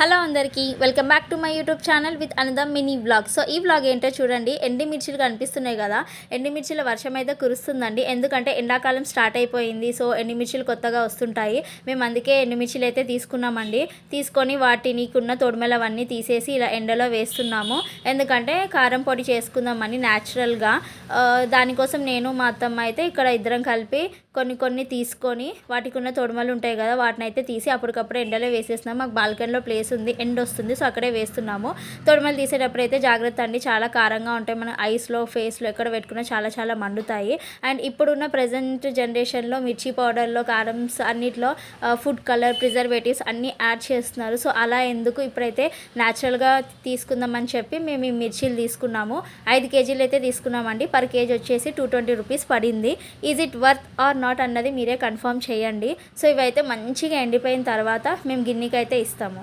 Hello అందరికీ welcome back to my YouTube channel with another mini vlog. So ఈ vlog ఏంటో చూడండి. ఎండిమిర్చిలు కనిపిస్తున్నాయి కదా, ఎండిమిర్చిల వర్షం అయితే కురుస్తుందండి. ఎందుకంటే ఎండాకాలం స్టార్ట్ అయిపోయింది. సో ఎండిమిర్చిలు కొత్తగా వస్తుంటాయి. మేము అందుకే ఎండిమిర్చిలు అయితే తీసుకున్నామండి. తీసుకొని వాటినికున్న తొడిమెలవన్నీ తీసేసి ఇలా ఎండలో వేస్తున్నాము. ఎందుకంటే కారం పొడి చేసుకుందామని న్యాచురల్గా. దానికోసం నేను మా అత్తమ్మ అయితే ఇక్కడ ఇద్దరం కలిపి కొన్ని తీసుకొని వాటికి ఉన్న తొడిమలు ఉంటాయి కదా, వాటిని అయితే తీసి అప్పటికప్పుడు ఎండలో వేసేస్తున్నాం. మాకు బాల్కనీలో ప్లేస్ ఉంది, ఎండ్ వస్తుంది, సో అక్కడే వేస్తున్నాము. తొడిమలు తీసేటప్పుడు అయితే జాగ్రత్త అండి, చాలా కారంగా ఉంటాయి. మన ఐస్లో ఫేస్లో ఎక్కడ పెట్టుకున్నా చాలా మండుతాయి. అండ్ ఇప్పుడున్న ప్రజెంట్ జనరేషన్లో మిర్చి పౌడర్లో కారమ్స్ అన్నిట్లో ఫుడ్ కలర్ ప్రిజర్వేటివ్స్ అన్నీ యాడ్ చేస్తున్నారు. సో అలా ఎందుకు, ఇప్పుడైతే న్యాచురల్గా తీసుకుందామని చెప్పి మేము ఈ మిర్చీలు తీసుకున్నాము. 5 కేజీలు అయితే తీసుకున్నామండి. పర్ కేజీ వచ్చేసి 220 రూపీస్ పడింది. Is it worth or not అన్నది మీరే కన్ఫర్మ్ చేయండి. సో ఇవైతే మంచిగా ఎండిపోయిన తర్వాత మేము గిన్నెకి అయితే ఇస్తాము.